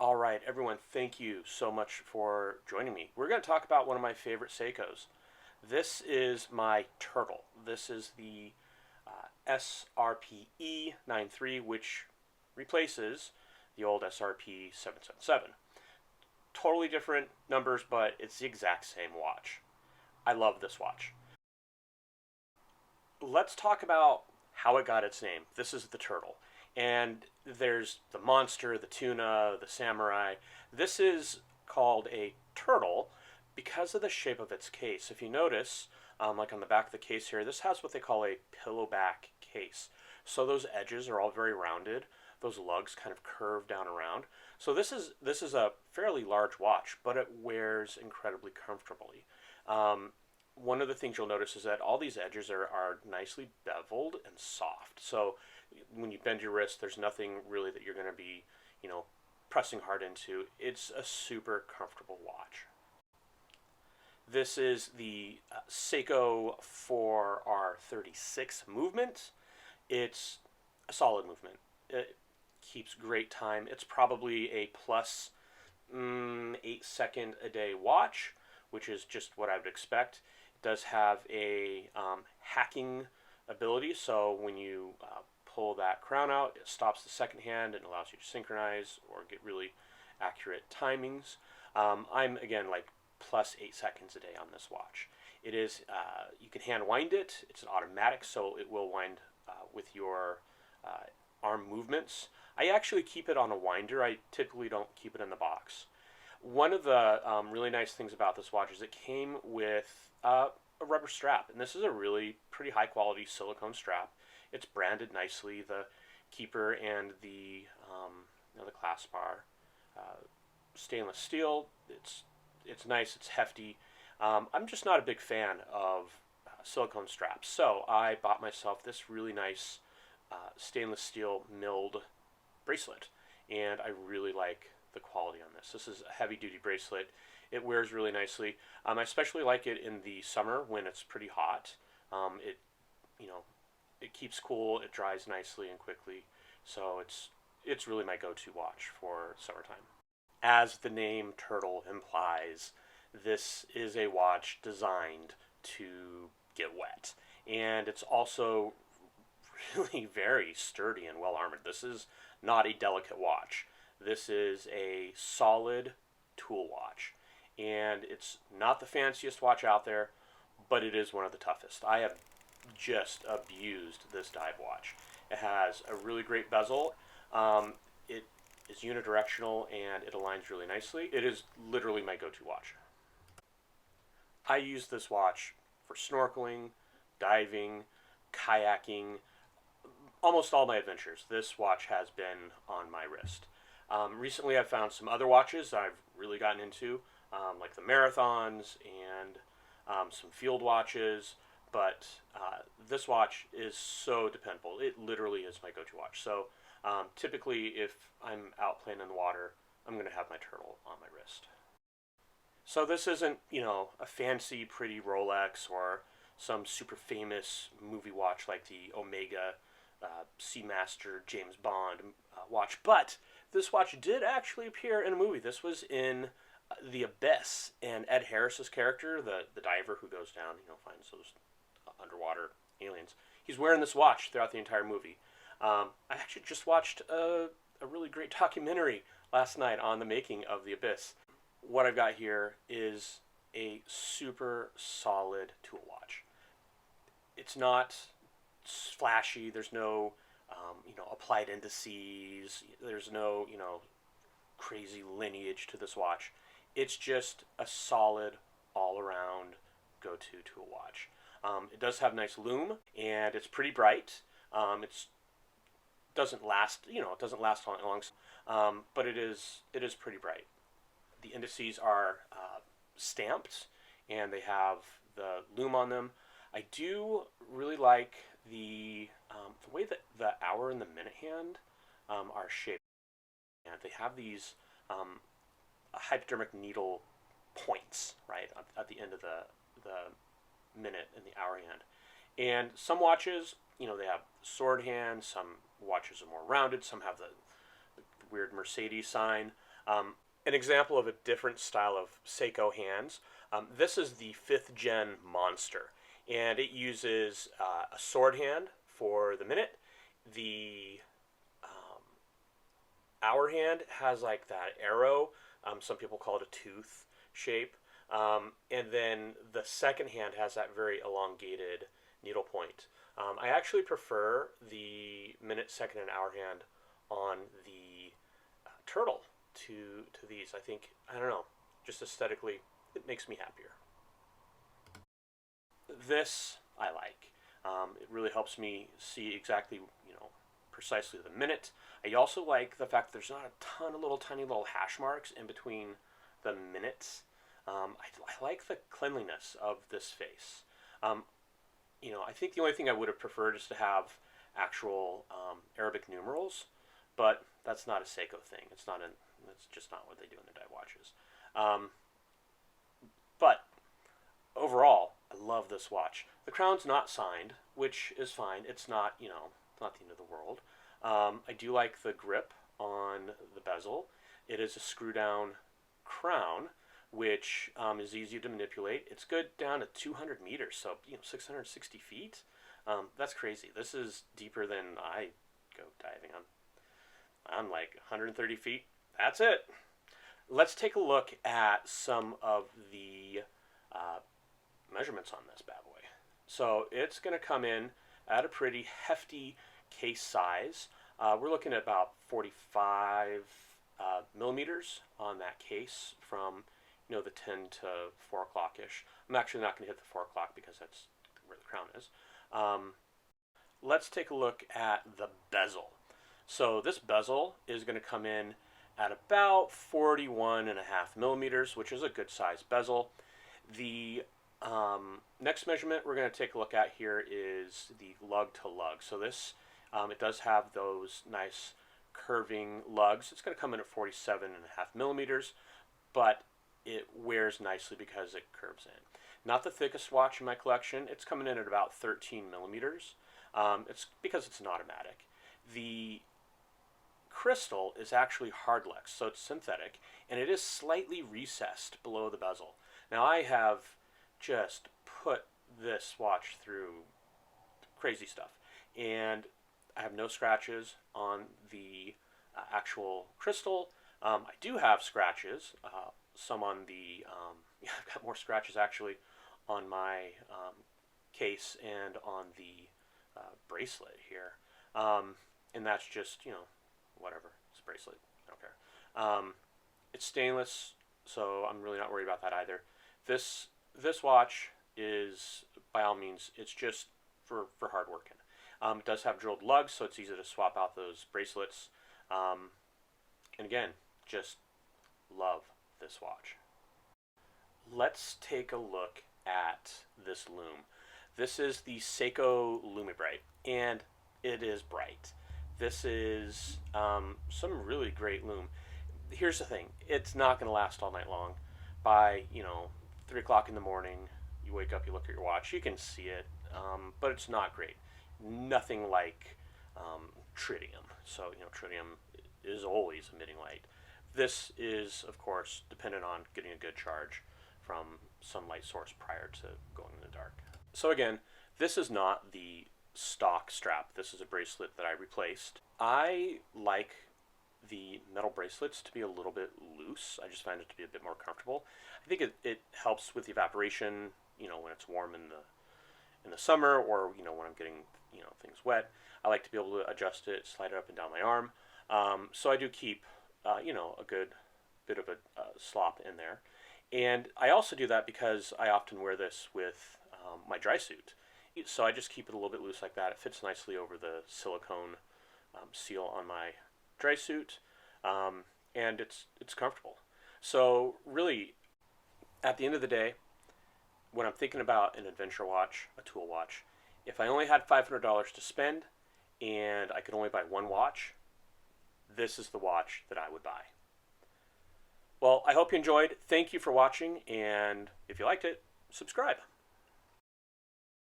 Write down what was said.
All right, everyone, thank you so much for joining me. We're going to talk about one of my favorite Seikos. This is my Turtle. This is the SRPE 93, which replaces the old SRP 777. Totally different numbers, but it's the exact same watch. I love this watch. Let's talk about how it got its name. This is the Turtle. And there's the monster, the tuna, the samurai. This is called a turtle because of the shape of its case. If you notice, like on the back of the case here, this has what they call a pillowback case. So those edges are all very rounded. Those lugs kind of curve down around. So this is a fairly large watch, but it wears incredibly comfortably. One of the things you'll notice is that all these edges are nicely beveled and soft. So when you bend your wrist, there's nothing really that you're going to be, pressing hard into. It's a super comfortable watch. This is the Seiko 4R36 movement. It's a solid movement. It keeps great time. It's probably a plus 8 second a day watch, which is just what I would expect. It does have a hacking ability, so when you pull that crown out, it stops the second hand and allows you to synchronize or get really accurate timings. I'm again like plus 8 seconds a day on this watch. It is you can hand wind it. It's an automatic, so it will wind with your arm movements. I actually keep it on a winder. I typically don't keep it in the box. One of the really nice things about this watch is it came with a rubber strap, and this is a really pretty high quality silicone strap. It's branded nicely. The keeper and the clasp bar, stainless steel. It's nice. It's hefty. I'm just not a big fan of silicone straps, so I bought myself this really nice stainless steel milled bracelet, and I really like the quality on this. This is a heavy duty bracelet. It wears really nicely. I especially like it in the summer when it's pretty hot. It it keeps cool. It dries nicely and quickly. So it's really my go-to watch for summertime. As the name Turtle implies, this is a watch designed to get wet, and it's also really very sturdy and well armored. This is not a delicate watch. This is a solid tool watch, and it's not the fanciest watch out there, but it is one of the toughest. I have just abused this dive watch. It has a really great bezel. It is unidirectional and it aligns really nicely. It is literally my go-to watch. I use this watch for snorkeling, diving, kayaking, almost all my adventures. This watch has been on my wrist. Recently I've found some other watches that I've really gotten into, like the marathons and some field watches, but this watch is so dependable. It literally is my go-to watch. So typically if I'm out playing in the water, I'm going to have my Turtle on my wrist. So this isn't, a fancy, pretty Rolex or some super famous movie watch like the Omega Seamaster James Bond watch, but this watch did actually appear in a movie. This was in The Abyss, and Ed Harris's character, the diver who goes down, finds those underwater aliens. He's wearing this watch throughout the entire movie. I actually just watched a really great documentary last night on the making of The Abyss. What I've got here is a super solid tool watch. It's not flashy. There's no, applied indices. There's no, crazy lineage to this watch. It's just a solid, all-around go-to tool watch. It does have nice lume, and it's pretty bright. It doesn't last, it doesn't last long, but it is pretty bright. The indices are stamped, and they have the lume on them. I do really like the way that the hour and the minute hand are shaped. And they have these hypodermic needle points, right, at the end of the minute and the hour hand. And some watches, they have sword hand. Some watches are more rounded. Some have the weird Mercedes sign. An example of a different style of Seiko hands. This is the 5th gen Monster, and it uses a sword hand for the minute. The hour hand has like that arrow. Some people call it a tooth shape. And then the second hand has that very elongated needle point. I actually prefer the minute, second, and hour hand on the Turtle to these. I think, I don't know, just aesthetically, it makes me happier. This I like. It really helps me see exactly, precisely the minute. I also like the fact that there's not a ton of little tiny little hash marks in between the minutes. I like the cleanliness of this face. I think the only thing I would have preferred is to have actual Arabic numerals, but that's not a Seiko thing. It's just not what they do in their dive watches. But overall, I love this watch. The crown's not signed, which is fine. It's not, not the end of the world. I do like the grip on the bezel. It is a screw down crown, which is easy to manipulate. It's good down to 200 meters, so 660 feet. That's crazy. This is deeper than I go diving. I'm like 130 feet. That's it. Let's take a look at some of the measurements on this bad boy. So it's going to come in at a pretty hefty case size. We're looking at about 45 millimeters on that case from the 10 to 4 o'clock ish. I'm actually not going to hit the 4 o'clock because that's where the crown is. Let's take a look at the bezel. So this bezel is going to come in at about 41.5 millimeters, which is a good size bezel. The next measurement we're going to take a look at here is the lug to lug. So this, it does have those nice curving lugs. It's going to come in at 47.5 millimeters, but it wears nicely because it curves in. Not the thickest watch in my collection. It's coming in at about 13 millimeters. It's because it's an automatic. The crystal is actually hardlex, so it's synthetic, and it is slightly recessed below the bezel. Now I have just put this watch through crazy stuff, and I have no scratches on the actual crystal. I do have scratches, some on the, I've got more scratches actually on my case and on the bracelet here. And that's just, whatever, it's a bracelet, I don't care. It's stainless, so I'm really not worried about that either. This watch is, by all means, it's just for hard working. It does have drilled lugs, so it's easy to swap out those bracelets. And again, just love this watch. Let's take a look at this lume. This is the Seiko Lume Bright, and it is bright. This is some really great lume. Here's the thing, it's not going to last all night long. By 3 o'clock in the morning, you wake up, you look at your watch, you can see it, but it's not great. Nothing like tritium. So tritium is always emitting light. This is, of course, dependent on getting a good charge from some light source prior to going in the dark. So again, this is not the stock strap. This is a bracelet that I replaced. I like the metal bracelets to be a little bit loose. I just find it to be a bit more comfortable. I think it helps with the evaporation, when it's warm in the summer, or when I'm getting things wet. I like to be able to adjust it, slide it up and down my arm. So I do keep a good bit of a slop in there. And I also do that because I often wear this with my dry suit. So I just keep it a little bit loose like that. It fits nicely over the silicone seal on my dry suit, and it's comfortable. So really, at the end of the day, when I'm thinking about an adventure watch, a tool watch, if I only had $500 to spend and I could only buy one watch, this is the watch that I would buy. Well, I hope you enjoyed. Thank you for watching, and if you liked it, subscribe.